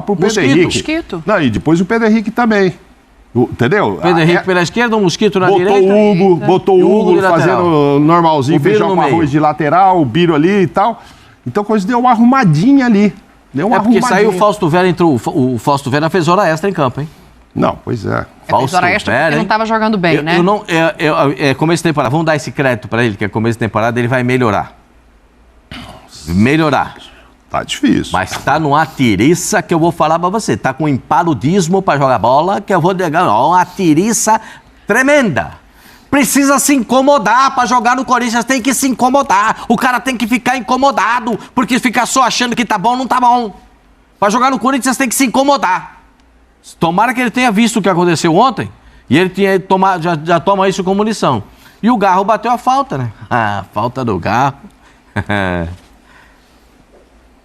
pro Pedro Henrique. Mosquito. Não, e depois o Pedro Henrique também. Entendeu? Pedro Henrique pela esquerda, o Mosquito na direita. Botou o Hugo fazendo normalzinho, feijão com arroz de lateral, o Biro ali e tal. Então a coisa deu uma arrumadinha ali. Porque saiu o Fausto Vera, entrou. O Fausto Vera fez hora extra em campo, hein? Não, pois é. Fez hora extra porque não estava jogando bem, né? Começo de temporada. Vamos dar esse crédito para ele, que é começo de temporada, ele vai melhorar. Tá difícil. Mas tá numa tiriça que eu vou falar pra você. Tá com impaludismo pra jogar bola, que eu vou negar. Uma tiriça tremenda. Precisa se incomodar pra jogar no Corinthians, tem que se incomodar. O cara tem que ficar incomodado, porque ficar só achando que tá bom, não tá bom. Pra jogar no Corinthians tem que se incomodar. Tomara que ele tenha visto o que aconteceu ontem, e ele já toma isso como lição. E o Garro bateu a falta, né? A falta do Garro.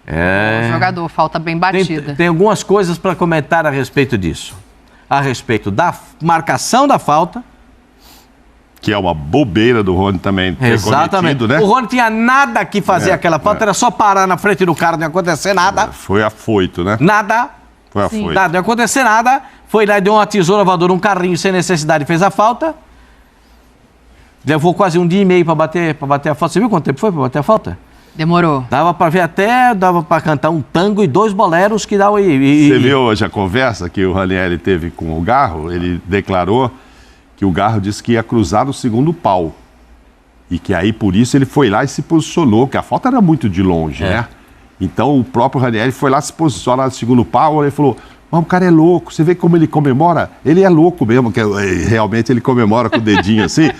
O jogador, falta bem batida. Tem algumas coisas para comentar a respeito disso. A respeito da marcação da falta. Que é uma bobeira do Rony também ter cometido, né? O Rony tinha nada que fazer aquela falta, era só parar na frente do cara, não ia acontecer nada. Foi afoito, né? Nada. Foi afoito. Nada, não ia acontecer nada. Foi lá e deu uma tesoura voadora, um carrinho sem necessidade, fez a falta. Levou quase um dia e meio para bater a falta. Você viu quanto tempo foi para bater a falta? Demorou. Dava para ver dava para cantar um tango e 2 boleros que dá Você viu hoje a conversa que o Ranieri teve com o Garro? Ele declarou que o Garro disse que ia cruzar no segundo pau. E que aí, por isso, ele foi lá e se posicionou, que a falta era muito de longe, né? Então, o próprio Ranieri foi lá se posicionar no segundo pau, ele falou, mas o cara é louco, você vê como ele comemora? Ele é louco mesmo, que realmente ele comemora com o dedinho assim.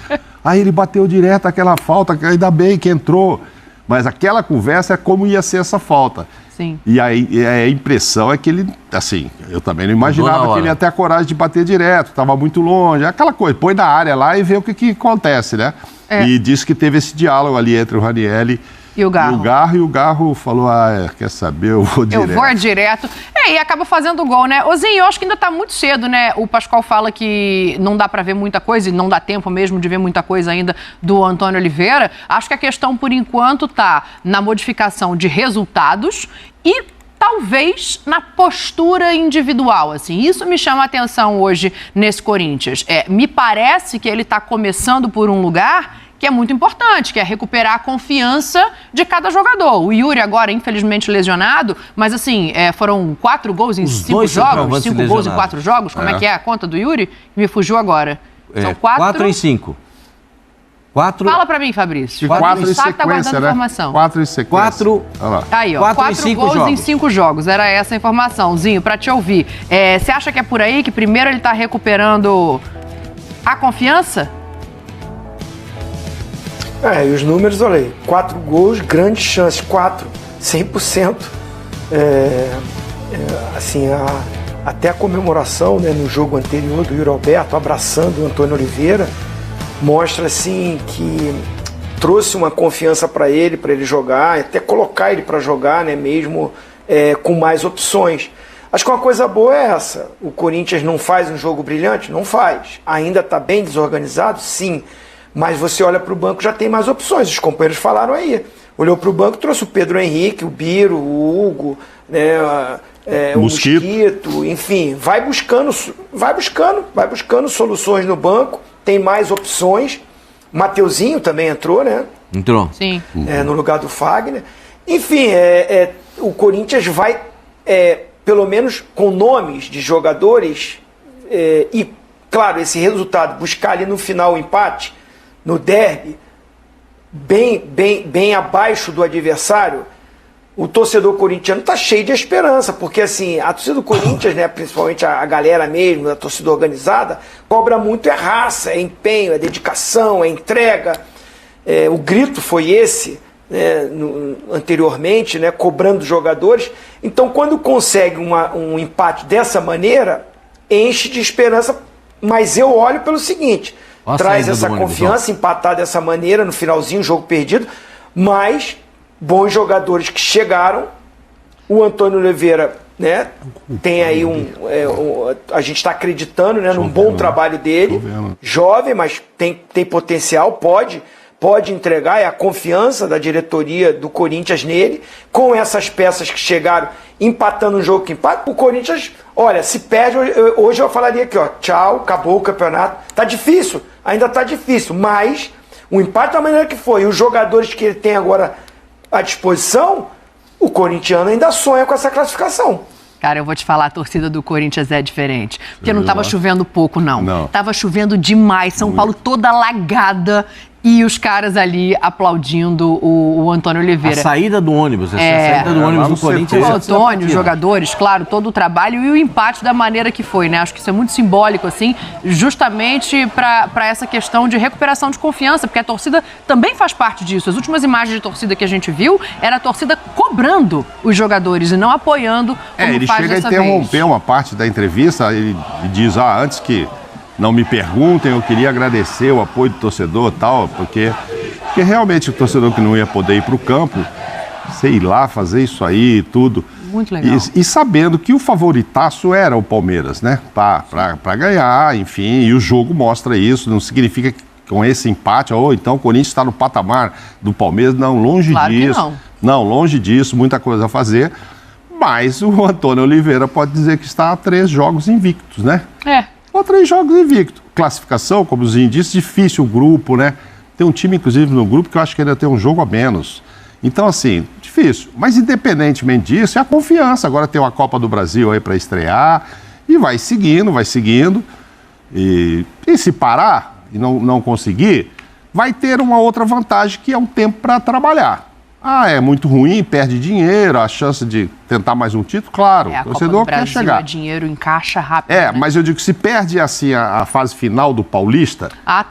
Aí ele bateu direto aquela falta, ainda bem que entrou. Mas aquela conversa é como ia ser essa falta. Sim. E aí a impressão é que ele, assim, eu também não imaginava que ele ia ter a coragem de bater direto, estava muito longe, aquela coisa, põe na área lá e vê o que acontece, né? E disse que teve esse diálogo ali entre o Ranieri e o Garro. E o Garro falou, quer saber, eu vou direto. Eu vou direto. E acaba fazendo o gol, né? Ozinho, eu acho que ainda tá muito cedo, né? O Pascoal fala que não dá pra ver muita coisa, e não dá tempo mesmo de ver muita coisa ainda do Antônio Oliveira. Acho que a questão, por enquanto, tá na modificação de resultados e talvez na postura individual, assim. Isso me chama a atenção hoje nesse Corinthians. Me parece que ele tá começando por um lugar que é muito importante, que é recuperar a confiança de cada jogador. O Yuri agora, infelizmente, lesionado, mas assim, foram 4 gols em 5 jogos, 5 gols em 4 jogos. Como é que é a conta do Yuri? Me fugiu agora. São 4 em 5. 4... Fala pra mim, Fabrício. 4 em sequência, tá guardando informação. 4 em sequência. Aí, ó, 4 gols em 5 jogos. Era essa a informação. Zinho, pra te ouvir. Você acha que é por aí que primeiro ele tá recuperando a confiança? E os números, olha aí, 4 gols, grandes chances, 4, 100%. Assim, até a comemoração, né, no jogo anterior do Yuri Alberto, abraçando o Antônio Oliveira, mostra assim que trouxe uma confiança para ele jogar, até colocar ele para jogar, né, mesmo com mais opções. Acho que uma coisa boa é essa. O Corinthians não faz um jogo brilhante? Não faz. Ainda está bem desorganizado? Sim. Mas você olha para o banco, já tem mais opções. Os companheiros falaram aí. Olhou para o banco, trouxe o Pedro Henrique, o Biro, o Hugo, né, o Mosquito, enfim. Vai buscando soluções no banco. Tem mais opções. Mateuzinho também entrou, né? Entrou. Sim. No lugar do Fagner. Enfim, o Corinthians vai, pelo menos com nomes de jogadores, e, claro, esse resultado, buscar ali no final o empate, no derby, bem abaixo do adversário, o torcedor corintiano está cheio de esperança, porque assim, a torcida do Corinthians, né, principalmente a galera mesmo, a torcida organizada, cobra muito raça, empenho, dedicação, entrega. O grito foi esse, né, anteriormente, né, cobrando os jogadores. Então, quando consegue um empate dessa maneira, enche de esperança, mas eu olho pelo seguinte... Traz essa confiança, empatar dessa maneira no finalzinho, jogo perdido, mas bons jogadores que chegaram. O Antônio Oliveira, né, tem aí a gente está acreditando, né, num bom trabalho dele, jovem, mas tem potencial, pode pode entregar, é a confiança da diretoria do Corinthians nele, com essas peças que chegaram empatando um jogo que empata. O Corinthians, olha, se perde, hoje eu falaria aqui, ó, tchau, acabou o campeonato. Tá difícil, ainda tá difícil, mas o empate da maneira que foi, e os jogadores que ele tem agora à disposição, o corintiano ainda sonha com essa classificação. Cara, eu vou te falar, a torcida do Corinthians é diferente. Porque não estava chovendo pouco, não. Tava chovendo demais. São Paulo toda alagada e os caras ali aplaudindo o Antônio Oliveira. A saída do ônibus, a saída do ônibus do Corinthians. O Antônio, os jogadores, claro, todo o trabalho e o empate da maneira que foi, né? Acho que isso é muito simbólico, assim, justamente para essa questão de recuperação de confiança, porque a torcida também faz parte disso. As últimas imagens de torcida que a gente viu era a torcida cobrando os jogadores e não apoiando como ele faz chega a dessa interromper vez. uma parte da entrevista, ele diz, antes que não me perguntem, eu queria agradecer o apoio do torcedor e tal, porque realmente o torcedor que não ia poder ir para o campo, sei lá, fazer isso aí e tudo. Muito legal. E sabendo que o favoritaço era o Palmeiras, né? Para ganhar, enfim, e o jogo mostra isso, não significa que com esse empate, então o Corinthians está no patamar do Palmeiras, não, longe claro disso. Que não. Não, longe disso, muita coisa a fazer. Mas o Antônio Oliveira pode dizer que está a 3 jogos invictos, né? Ou 3 jogos invictos. Classificação, como o Zinho disse, difícil o grupo, né? Tem um time, inclusive, no grupo que eu acho que ainda tem um jogo a menos. Então, assim, difícil. Mas, independentemente disso, é a confiança. Agora tem uma Copa do Brasil aí para estrear e vai seguindo. E se parar e não conseguir, vai ter uma outra vantagem, que é um tempo para trabalhar. É muito ruim, perde dinheiro, a chance de tentar mais um título, claro. A o torcedor Copa do Brasil quer chegar. É dinheiro em caixa rápido. Né? Mas eu digo que se perde assim a fase final do Paulista,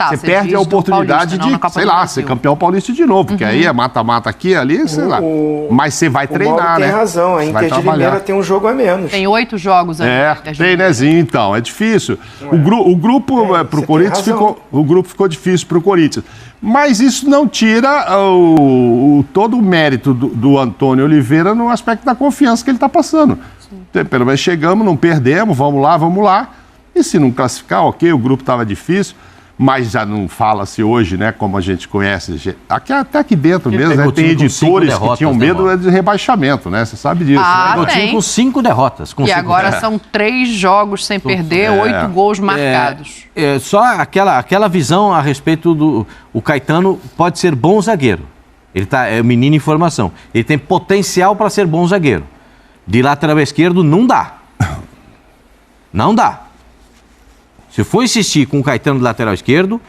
você perde a oportunidade de, sei lá, ser campeão paulista de novo, porque aí é mata-mata aqui, ali, sei lá. Mas você vai treinar, Mauro né? Tem razão, a Inter de Limeira tem um jogo a menos. Tem 8 jogos ainda. Treinezinho, então, é difícil. O grupo pro Corinthians ficou difícil pro Corinthians. Mas isso não tira todo o mérito do Antônio Oliveira no aspecto da confiança que ele está passando. Pelo menos chegamos, não perdemos, vamos lá. E se não classificar, ok, o grupo estava difícil, mas já não fala-se hoje, né, como a gente conhece. Até aqui dentro mesmo, né, tem editores que tinham medo de rebaixamento, né? Você sabe disso. Né? O time com 5 derrotas. Agora são 3 jogos sem perder, 8 gols marcados. Só aquela visão a respeito do... O Caetano pode ser bom zagueiro. Ele é menino em formação. Ele tem potencial para ser bom zagueiro. De lateral esquerdo, não dá. Não dá. Se for insistir com o Caetano de lateral esquerdo,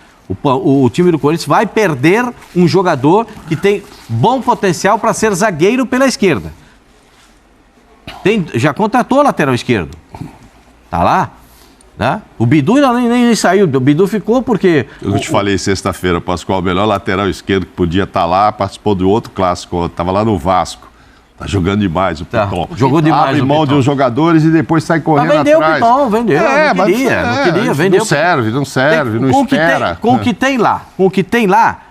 o time do Corinthians vai perder um jogador que tem bom potencial para ser zagueiro pela esquerda. Já contratou lateral esquerdo. Tá lá. Né? O Bidu nem saiu. O Bidu ficou porque... Eu te falei sexta-feira, Pascoal, o melhor lateral esquerdo que podia estar lá, participou de outro clássico, estava lá no Vasco. Tá jogando demais o Piton. Jogou demais. Abre mão de uns jogadores e depois sai correndo vendeu atrás. Vendeu. Não queria, vendeu. Não serve, não espera. Com o que tem lá,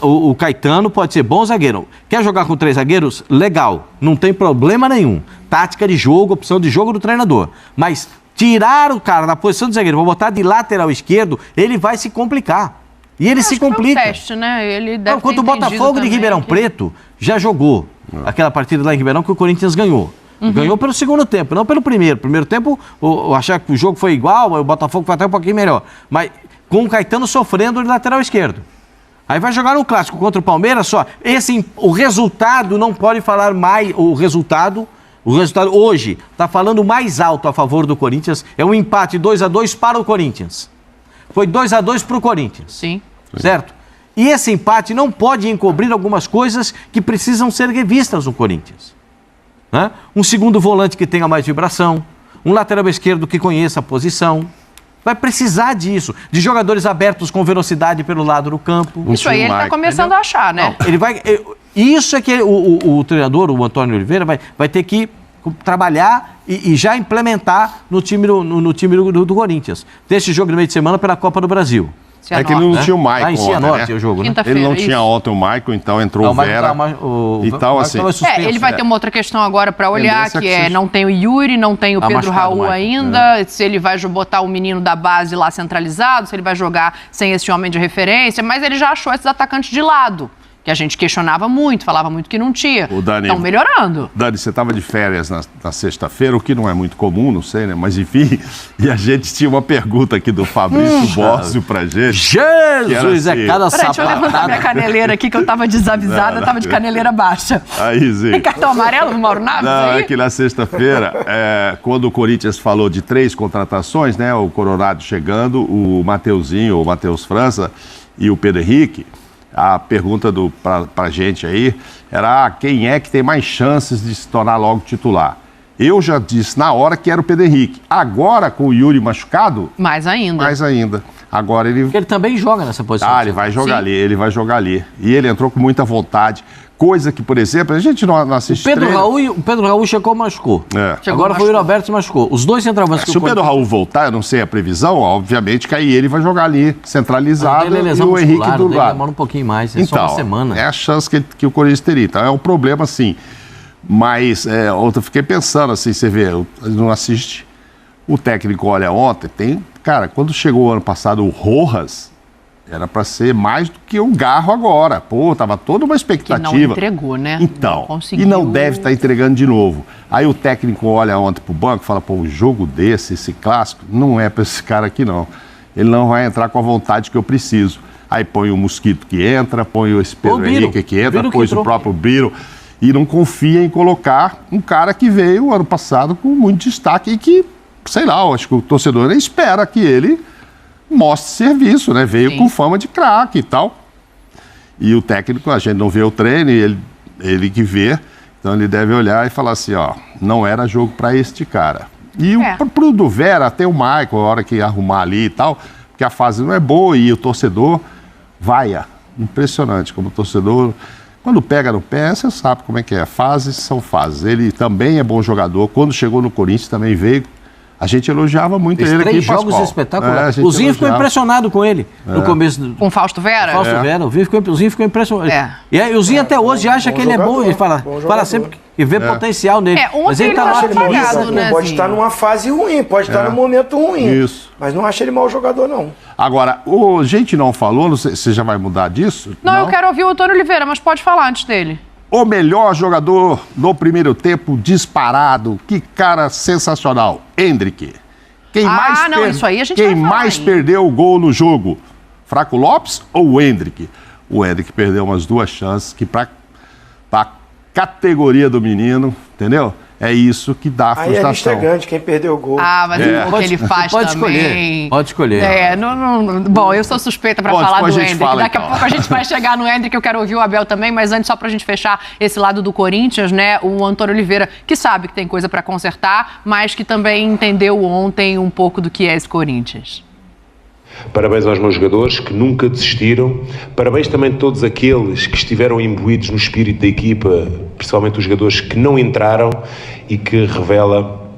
o Caetano pode ser bom zagueiro. Quer jogar com 3 zagueiros? Legal, não tem problema nenhum. Tática de jogo, opção de jogo do treinador. Mas tirar o cara da posição de zagueiro, vou botar de lateral esquerdo, ele vai se complicar. E ele se complica. É um teste, né? Ele deve quando o Botafogo de Ribeirão Preto já jogou aquela partida lá em Ribeirão que o Corinthians ganhou. Ganhou pelo segundo tempo, não pelo primeiro. Primeiro tempo, eu achava que o jogo foi igual, o Botafogo foi até um pouquinho melhor. Mas com o Caetano sofrendo de lateral esquerdo. Aí vai jogar no clássico contra o Palmeiras só. O resultado não pode falar mais. O resultado hoje está falando mais alto a favor do Corinthians. É um empate 2-2 para o Corinthians. Foi 2-2 para o Corinthians. Sim. Certo? E esse empate não pode encobrir algumas coisas que precisam ser revistas no Corinthians. Né? Um segundo volante que tenha mais vibração, um lateral esquerdo que conheça a posição. Vai precisar disso, de jogadores abertos com velocidade pelo lado do campo. Isso aí ele está começando a achar, né? Não, ele vai... Isso é que o treinador, o Antônio Oliveira, vai ter que trabalhar e já implementar no time do Corinthians. Tem esse jogo no meio de semana pela Copa do Brasil. É que ele não tinha o Maicon Em Cianorte, né? o jogo, né? Ele não tinha ontem o Maicon, então entrou o Vera. Então, assim... Ele vai ter uma outra questão agora para olhar, que é não tem o Yuri, não tem o Pedro Raul ainda, se ele vai botar o menino da base lá centralizado, se ele vai jogar sem esse homem de referência, mas ele já achou esses atacantes de lado, que a gente questionava muito, falava muito que não tinha. Estão melhorando. Dani, você estava de férias na sexta-feira, o que não é muito comum, não sei, né? Mas enfim, e a gente tinha uma pergunta aqui do Fabrício Bósio pra gente. Jesus, assim, é cada sapatada. Deixa eu levantar minha caneleira aqui, que eu estava desavisada, eu estava de caneleira baixa. Aí, Zinho. Tem cartão amarelo no Mauro Naves não, aí? É que na sexta-feira, quando o Corinthians falou de 3 contratações, né? O Coronado chegando, o Mateuzinho, o Matheus França e o Pedro Henrique, a pergunta pra gente aí era quem é que tem mais chances de se tornar logo titular. Eu já disse na hora que era o Pedro Henrique. Agora, com o Yuri machucado... Mais ainda. Mais ainda. Agora ele... Porque ele também joga nessa posição. Ele vai jogar ali, ele vai jogar ali. E ele entrou com muita vontade. Coisa que, por exemplo, a gente não assiste o Pedro Raul chegou, machucou. Agora foi o Roberto se machucou. Os dois centroavantes se o Pedro Raul voltar, eu não sei a previsão, obviamente que aí ele vai jogar ali, centralizado, e o Henrique do lado. Demora um pouquinho mais, então, só uma semana. É a chance que o Corinthians teria. Então, é um problema, sim. Mas, eu fiquei pensando, assim, você vê, não assiste. O técnico olha ontem, cara, quando chegou o ano passado o Rojas... Era para ser mais do que um Garro agora. Pô, tava toda uma expectativa. Que não entregou, né? Então, conseguiu... e não deve estar entregando de novo. Aí o técnico olha ontem pro banco e fala, pô, um jogo desse, esse clássico, não é para esse cara aqui não. Ele não vai entrar com a vontade que eu preciso. Aí põe o Mosquito que entra, põe esse Pedro Henrique que entra, põe o próprio Biro. E não confia em colocar um cara que veio ano passado com muito destaque e que, sei lá, eu acho que o torcedor espera que ele... mostre serviço, né? Veio com fama de craque e tal. E o técnico, a gente não vê o treino, ele que vê, então ele deve olhar e falar assim, ó, não era jogo para este cara. E pro do Vera, até o Maicon, a hora que arrumar ali e tal, porque a fase não é boa e o torcedor vaia. Impressionante como o torcedor, quando pega no pé, você sabe como é que é. Fases são fases. Ele também é bom jogador. Quando chegou no Corinthians também veio. A gente elogiava muito ele aqui, 3 jogos espetaculares. O Zinho ficou impressionado com ele no começo. Com o Fausto Vera? Fausto Vera. O Zinho ficou impressionado. E aí, o Zinho até hoje acha que ele é bom. Ele fala sempre que vê potencial nele. Mas ele tá lá apagado, né, pode estar numa fase ruim, pode estar num momento ruim. Isso. Mas não acha ele mau jogador, não. Agora, a gente não falou, você já vai mudar disso? Não, eu quero ouvir o Antônio Oliveira, mas pode falar antes dele. O melhor jogador no primeiro tempo, disparado. Que cara sensacional. Endrick. Quem mais perdeu o gol no jogo? Fraco Lopes ou o Endrick? O Endrick perdeu umas 2 chances que pra categoria do menino, entendeu? É isso que dá a frustração. Aí a lista é grande, quem perdeu o gol. Mas o que ele faz também... Pode escolher. Bom, eu sou suspeita para falar do Endrick. Daqui a pouco a gente vai chegar no Endrick, eu quero ouvir o Abel também, mas antes, só pra gente fechar esse lado do Corinthians, né? O Antônio Oliveira, que sabe que tem coisa para consertar, mas que também entendeu ontem um pouco do que é esse Corinthians. Parabéns aos meus jogadores que nunca desistiram. Parabéns também a todos aqueles que estiveram imbuídos no espírito da equipa, principalmente os jogadores que não entraram e que revela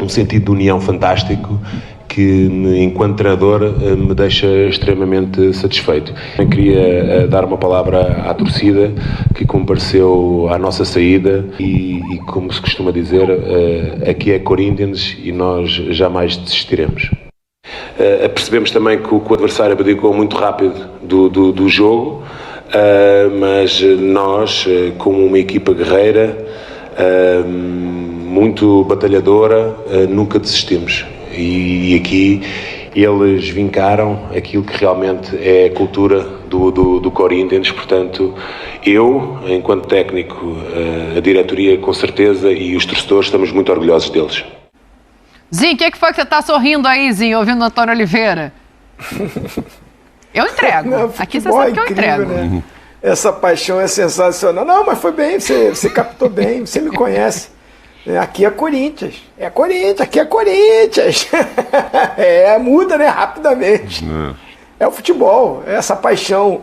um sentido de união fantástico que, enquanto treinador, me deixa extremamente satisfeito. Eu queria dar uma palavra à torcida que compareceu à nossa saída e como se costuma dizer, aqui é Corinthians e nós jamais desistiremos. Percebemos também que o adversário abdicou muito rápido do jogo, mas nós, como uma equipa guerreira, muito batalhadora, nunca desistimos. E aqui eles vincaram aquilo que realmente é a cultura do Corinthians. Portanto, eu, enquanto técnico, a diretoria com certeza e os torcedores estamos muito orgulhosos deles. Zinho, o que foi que você está sorrindo aí, Zinho, ouvindo o Antônio Oliveira? Eu entrego. Não, aqui você sabe que eu entrego. Né? Essa paixão é sensacional. Não, mas foi bem, você captou bem, você me conhece. Aqui é Corinthians. É Corinthians, aqui é Corinthians. Muda, né, rapidamente. É o futebol, é essa paixão.